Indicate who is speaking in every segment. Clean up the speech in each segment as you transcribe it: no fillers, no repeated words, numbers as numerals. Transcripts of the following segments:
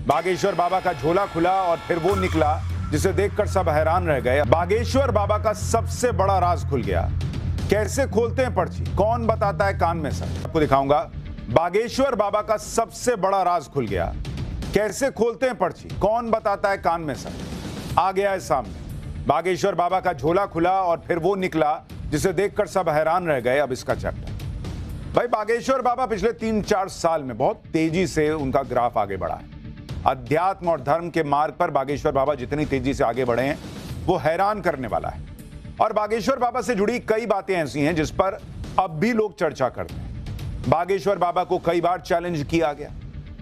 Speaker 1: बागेश्वर बाबा का झोला खुला और फिर वो निकला जिसे देखकर सब हैरान रह गए। बागेश्वर बाबा का सबसे बड़ा राज खुल गया। कैसे खोलते हैं पर्ची, कौन बताता है कान में सर, आपको दिखाऊंगा। बागेश्वर बाबा का सबसे बड़ा राज खुल गया। कैसे खोलते हैं पर्ची, कौन बताता है कान में सर, आ गया है सामने। बागेश्वर बाबा का झोला खुला और फिर वो निकला जिसे देखकर सब हैरान रह गए। अब इसका चैप्टर भाई, बागेश्वर बाबा पिछले 3-4 साल में बहुत तेजी से उनका ग्राफ आगे बढ़ा है। अध्यात्म और धर्म के मार्ग पर बागेश्वर बाबा जितनी तेजी से आगे बढ़े हैं वो हैरान करने वाला है। और बागेश्वर बाबा से जुड़ी कई बातें ऐसी हैं जिस पर अब भी लोग चर्चा करते हैं। बागेश्वर बाबा को कई बार चैलेंज किया गया,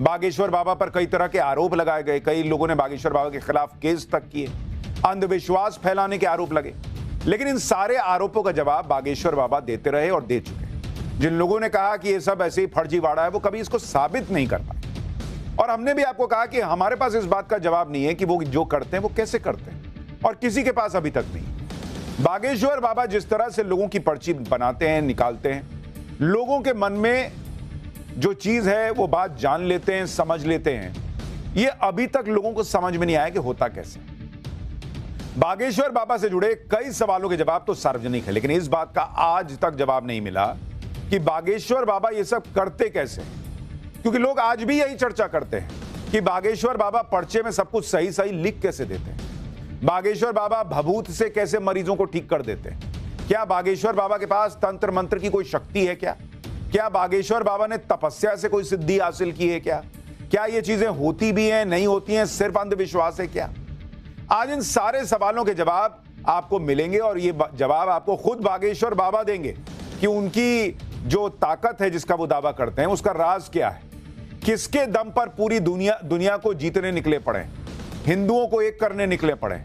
Speaker 1: बागेश्वर बाबा पर कई तरह के आरोप लगाए गए, कई लोगों ने बागेश्वर बाबा के खिलाफ केस तक किए, अंधविश्वास फैलाने के आरोप लगे। लेकिन इन सारे आरोपों का जवाब बागेश्वर बाबा देते रहे और दे चुके। जिन लोगों ने कहा कि ये सब ऐसे ही फर्जीवाड़ा है, वो कभी इसको साबित नहीं कर पाए। और हमने भी आपको कहा कि हमारे पास इस बात का जवाब नहीं है कि वो जो करते हैं वो कैसे करते हैं, और किसी के पास अभी तक नहीं। बागेश्वर बाबा जिस तरह से लोगों की पर्ची बनाते हैं, निकालते हैं, लोगों के मन में जो चीज है वो बात जान लेते हैं, समझ लेते हैं, ये अभी तक लोगों को समझ में नहीं आया कि होता कैसे। बागेश्वर बाबा से जुड़े कई सवालों के जवाब तो सार्वजनिक है, लेकिन इस बात का आज तक जवाब नहीं मिला कि बागेश्वर बाबा ये सब करते कैसे। क्योंकि लोग आज भी यही चर्चा करते हैं कि बागेश्वर बाबा पर्चे में सब कुछ सही सही लिख कैसे देते हैं, बागेश्वर बाबा भभूत से कैसे मरीजों को ठीक कर देते हैं, क्या बागेश्वर बाबा के पास तंत्र मंत्र की कोई शक्ति है क्या बागेश्वर बाबा ने तपस्या से कोई सिद्धि हासिल की है क्या ये चीजें होती भी हैं, नहीं होती हैं, सिर्फ अंधविश्वास है क्या। आज इन सारे सवालों के जवाब आपको मिलेंगे और ये जवाब आपको खुद बागेश्वर बाबा देंगे कि उनकी जो ताकत है जिसका वो दावा करते हैं उसका राज क्या है, किसके दम पर पूरी दुनिया को जीतने निकले पड़े, हिंदुओं को एक करने निकले पड़े,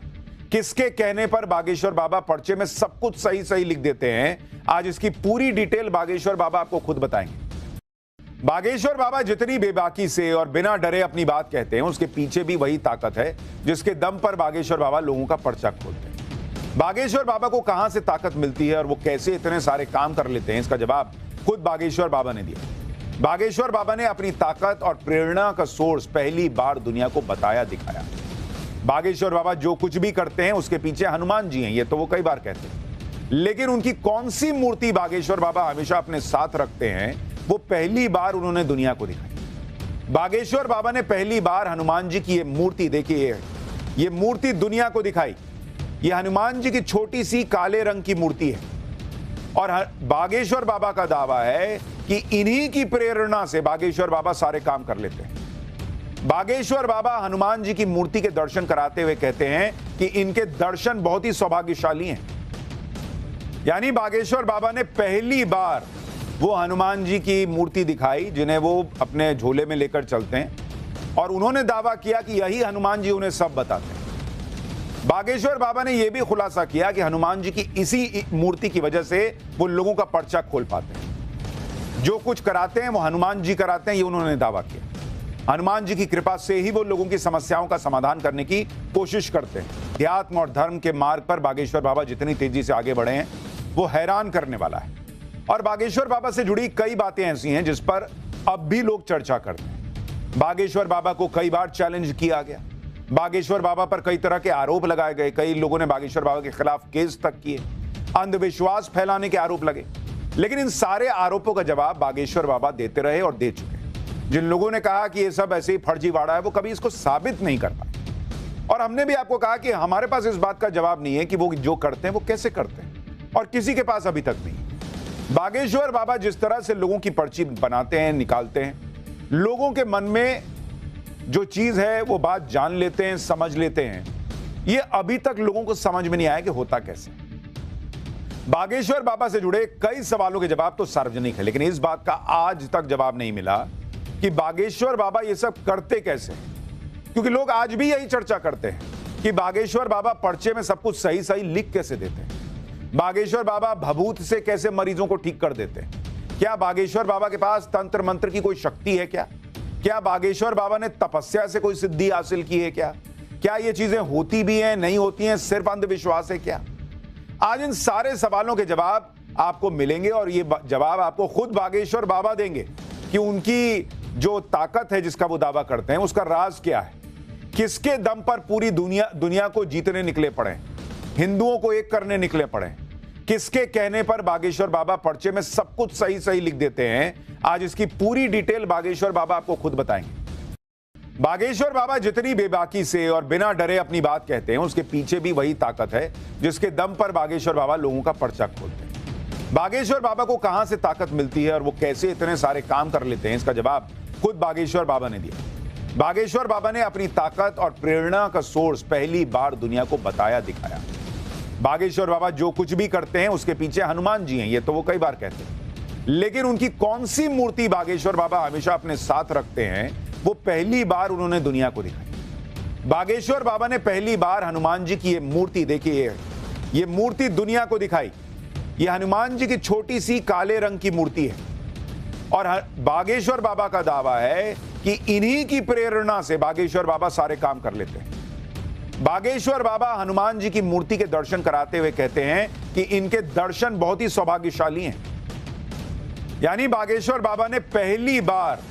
Speaker 1: किसके कहने पर बागेश्वर बाबा पर्चे में सब कुछ सही सही लिख देते हैं। आज इसकी पूरी डिटेल बागेश्वर बाबा आपको खुद बताएंगे। बागेश्वर बाबा जितनी बेबाकी से और बिना डरे अपनी बात कहते हैं, उसके पीछे भी वही ताकत है जिसके दम पर बागेश्वर बाबा लोगों का पर्चा खोलते हैं। बागेश्वर बाबा को कहां से ताकत मिलती है और वो कैसे इतने सारे काम कर लेते हैं, इसका जवाब खुद बागेश्वर बाबा ने दिया। बागेश्वर बाबा ने अपनी ताकत और प्रेरणा का सोर्स पहली बार दुनिया को बताया, दिखाया। बागेश्वर बाबा जो कुछ भी करते हैं उसके पीछे हनुमान जी हैं, ये तो वो कई बार कहते हैं। लेकिन उनकी कौन सी मूर्ति बागेश्वर बाबा हमेशा अपने साथ रखते हैं, वो पहली बार उन्होंने दुनिया को दिखाई। बागेश्वर बाबा ने पहली बार हनुमान जी की ये मूर्ति, देखिए ये मूर्ति दुनिया को दिखाई। ये हनुमान जी की छोटी सी काले रंग की मूर्ति है और बागेश्वर बाबा का दावा है कि इन्हीं की प्रेरणा से बागेश्वर बाबा सारे काम कर लेते हैं। बागेश्वर बाबा हनुमान जी की मूर्ति के दर्शन कराते हुए कहते हैं कि इनके दर्शन बहुत ही सौभाग्यशाली हैं। यानी बागेश्वर बाबा ने पहली बार वो हनुमान जी की मूर्ति दिखाई जिन्हें वो अपने झोले में लेकर चलते हैं, और उन्होंने दावा किया कि यही हनुमान जी उन्हें सब बताते हैं। बागेश्वर बाबा ने यह भी खुलासा किया कि हनुमान जी की इसी मूर्ति की वजह से वो लोगों का पर्चा खोल पाते हैं। जो कुछ कराते हैं वो हनुमान जी कराते हैं, ये उन्होंने दावा किया। हनुमान जी की कृपा से ही वो लोगों की समस्याओं का समाधान करने की कोशिश करते हैं। अध्यात्म और धर्म के मार्ग पर बागेश्वर बाबा जितनी तेजी से आगे बढ़े हैं वो हैरान करने वाला है। और बागेश्वर बाबा से जुड़ी कई बातें ऐसी हैं जिस पर अब भी लोग चर्चा करते हैं। बागेश्वर बाबा को कई बार चैलेंज किया गया, बागेश्वर बाबा पर कई तरह के आरोप लगाए गए, कई लोगों ने बागेश्वर बाबा के खिलाफ केस तक किए, अंधविश्वास फैलाने के आरोप लगे। लेकिन इन सारे आरोपों का जवाब बागेश्वर बाबा देते रहे और दे चुके। जिन लोगों ने कहा कि ये सब ऐसे ही फर्जीवाड़ा है, वो कभी इसको साबित नहीं कर पाए। और हमने भी आपको कहा कि हमारे पास इस बात का जवाब नहीं है कि वो जो करते हैं वो कैसे करते हैं, और किसी के पास अभी तक नहीं। बागेश्वर बाबा जिस तरह से लोगों की पर्ची बनाते हैं, निकालते हैं, लोगों के मन में जो चीज है वो बात जान लेते हैं, समझ लेते हैं, ये अभी तक लोगों को समझ में नहीं आया कि होता कैसे। बागेश्वर बाबा से जुड़े कई सवालों के जवाब तो सार्वजनिक है, लेकिन इस बात का आज तक जवाब नहीं मिला कि बागेश्वर बाबा ये सब करते कैसे। क्योंकि लोग आज भी यही चर्चा करते हैं कि बागेश्वर बाबा पर्चे में सब कुछ सही सही लिख कैसे देते हैं, बागेश्वर बाबा भभूत से कैसे मरीजों को ठीक कर देते हैं, क्या बागेश्वर बाबा के पास तंत्र मंत्र की कोई शक्ति है क्या बागेश्वर बाबा ने तपस्या से कोई सिद्धि हासिल की है क्या ये चीजें होती भी हैं, नहीं होती हैं, सिर्फ अंधविश्वास है क्या। आज इन सारे सवालों के जवाब आपको मिलेंगे और ये जवाब आपको खुद बागेश्वर बाबा देंगे कि उनकी जो ताकत है जिसका वो दावा करते हैं, उसका राज क्या है? किसके दम पर पूरी दुनिया को जीतने निकले पड़े, हिंदुओं को एक करने निकले पड़े? किसके कहने पर बागेश्वर बाबा पर्चे में सब कुछ सही सही लिख देते हैं? आज इसकी पूरी डिटेल बागेश्वर बाबा आपको खुद बताएंगे। बागेश्वर बाबा जितनी बेबाकी से और बिना डरे अपनी बात कहते हैं, उसके पीछे भी वही ताकत है जिसके दम पर बागेश्वर बाबा लोगों का पर्चा खोलते हैं। बागेश्वर बाबा को कहां से ताकत मिलती है और वो कैसे इतने सारे काम कर लेते हैं, इसका जवाब खुद बागेश्वर बाबा ने दिया। बागेश्वर बाबा ने अपनी ताकत और प्रेरणा का सोर्स पहली बार दुनिया को बताया, दिखाया। बागेश्वर बाबा जो कुछ भी करते हैं उसके पीछे हनुमान जी हैं, ये तो वो कई बार कहते हैं। लेकिन उनकी कौन सी मूर्ति बागेश्वर बाबा हमेशा अपने साथ रखते हैं, वो पहली बार उन्होंने दुनिया को दिखाई। बागेश्वर बाबा ने पहली बार हनुमान जी की ये मूर्ति, देखिए ये मूर्ति दुनिया को दिखाई। ये हनुमान जी की छोटी सी काले रंग की मूर्ति है और बागेश्वर बाबा का दावा है कि इन्हीं की प्रेरणा से बागेश्वर बाबा सारे काम कर लेते हैं। बागेश्वर बाबा हनुमान जी की मूर्ति के दर्शन कराते हुए कहते हैं कि इनके दर्शन बहुत ही सौभाग्यशाली हैं। यानी बागेश्वर बाबा ने पहली बार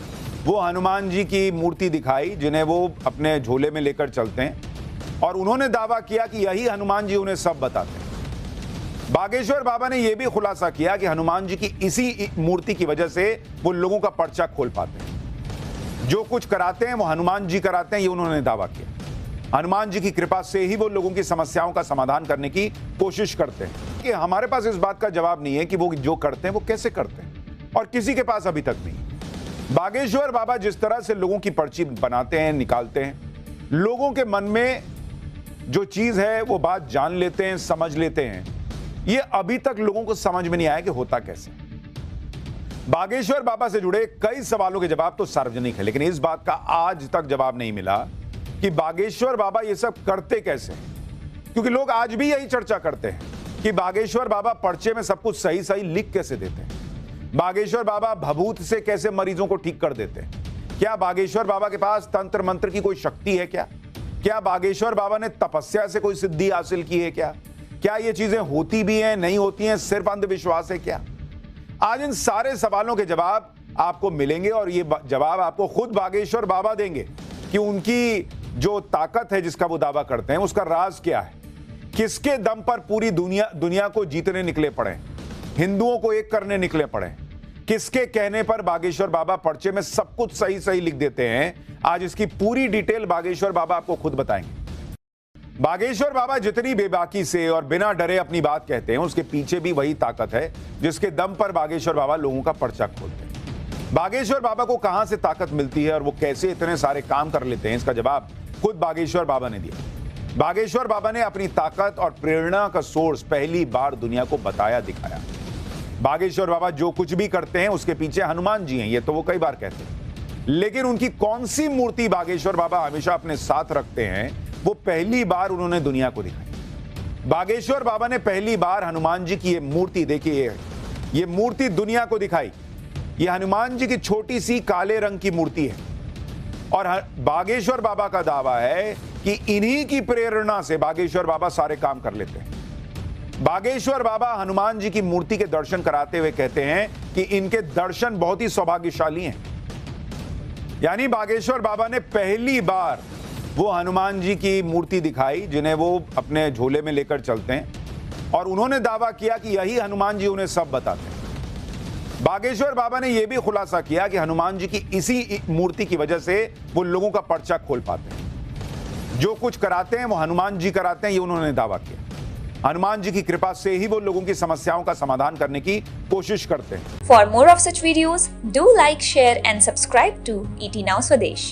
Speaker 1: वो हनुमान जी की मूर्ति दिखाई जिन्हें वो अपने झोले में लेकर चलते हैं, और उन्होंने दावा किया कि यही हनुमान जी उन्हें सब बताते हैं। बागेश्वर बाबा ने यह भी खुलासा किया कि हनुमान जी की इसी मूर्ति की वजह से वो लोगों का पर्चा खोल पाते हैं। जो कुछ कराते हैं वो हनुमान जी कराते हैं, ये उन्होंने दावा किया। हनुमान जी की कृपा से ही वो लोगों की समस्याओं का समाधान करने की कोशिश करते हैं। कि हमारे पास इस बात का जवाब नहीं है कि वो जो करते हैं वो कैसे करते हैं, और किसी के पास अभी तक नहीं। बागेश्वर बाबा जिस तरह से लोगों की पर्ची बनाते हैं, निकालते हैं, लोगों के मन में जो चीज है वो बात जान लेते हैं, समझ लेते हैं, ये अभी तक लोगों को समझ में नहीं आया कि होता कैसे। बागेश्वर बाबा से जुड़े कई सवालों के जवाब तो सार्वजनिक है, लेकिन इस बात का आज तक जवाब नहीं मिला कि बागेश्वर बाबा ये सब करते कैसे। क्योंकि लोग आज भी यही चर्चा करते हैं कि बागेश्वर बाबा पर्चे में सब कुछ सही सही लिख कैसे देते हैं, बागेश्वर बाबा भभूत से कैसे मरीजों को ठीक कर देते हैं। क्या बागेश्वर बाबा के पास तंत्र मंत्र की कोई शक्ति है? क्या बागेश्वर बाबा ने तपस्या से कोई सिद्धि हासिल की है? क्या ये चीजें होती भी हैं, नहीं होती हैं, सिर्फ अंधविश्वास है क्या? आज इन सारे सवालों के जवाब आपको मिलेंगे, और ये जवाब आपको खुद बागेश्वर बाबा देंगे कि उनकी जो ताकत है जिसका वो दावा करते हैं, उसका राज क्या है। किसके दम पर पूरी दुनिया को जीतने निकले पड़े, हिंदुओं को एक करने निकले पड़े? किसके कहने पर बागेश्वर बाबा पर्चे में सब कुछ सही सही लिख देते हैं? आज इसकी पूरी डिटेल बागेश्वर बाबा आपको खुद बताएंगे। बागेश्वर बाबा जितनी बेबाकी से और बिना डरे अपनी बात कहते हैं, उसके पीछे भी वही ताकत है जिसके दम पर बागेश्वर बाबा लोगों का पर्चा खोलते हैं। बागेश्वर बाबा को कहां से ताकत मिलती है और वो कैसे इतने सारे काम कर लेते हैं, इसका जवाब खुद बागेश्वर बाबा ने दिया। बागेश्वर बाबा ने अपनी ताकत और प्रेरणा का सोर्स पहली बार दुनिया को बताया, दिखाया। बागेश्वर बाबा जो कुछ भी करते हैं उसके पीछे हनुमान जी हैं, ये तो वो कई बार कहते हैं। लेकिन उनकी कौन सी मूर्ति बागेश्वर बाबा हमेशा अपने साथ रखते हैं, वो पहली बार उन्होंने दुनिया को दिखाई। बागेश्वर बाबा ने पहली बार हनुमान जी की ये मूर्ति, देखिए ये मूर्ति दुनिया को दिखाई। ये हनुमान जी की छोटी सी काले रंग की मूर्ति है और बागेश्वर बाबा का दावा है कि इन्हीं की प्रेरणा से बागेश्वर बाबा सारे काम कर लेते हैं। बागेश्वर बाबा हनुमान जी की मूर्ति के दर्शन कराते हुए कहते हैं कि इनके दर्शन बहुत ही सौभाग्यशाली हैं। यानी बागेश्वर बाबा ने पहली बार वो हनुमान जी की मूर्ति दिखाई जिन्हें वो अपने झोले में लेकर चलते हैं, और उन्होंने दावा किया कि यही हनुमान जी उन्हें सब बताते हैं। बागेश्वर बाबा ने यह भी खुलासा किया कि हनुमान जी की इसी मूर्ति की वजह से वो लोगों का पर्चा खोल पाते हैं। जो कुछ कराते हैं वो हनुमान जी कराते हैं, ये उन्होंने दावा किया। हनुमान जी की कृपा से ही वो लोगों की समस्याओं का समाधान करने की कोशिश करते हैं।
Speaker 2: For more of such videos, do like, share and subscribe to ET Now Swadesh.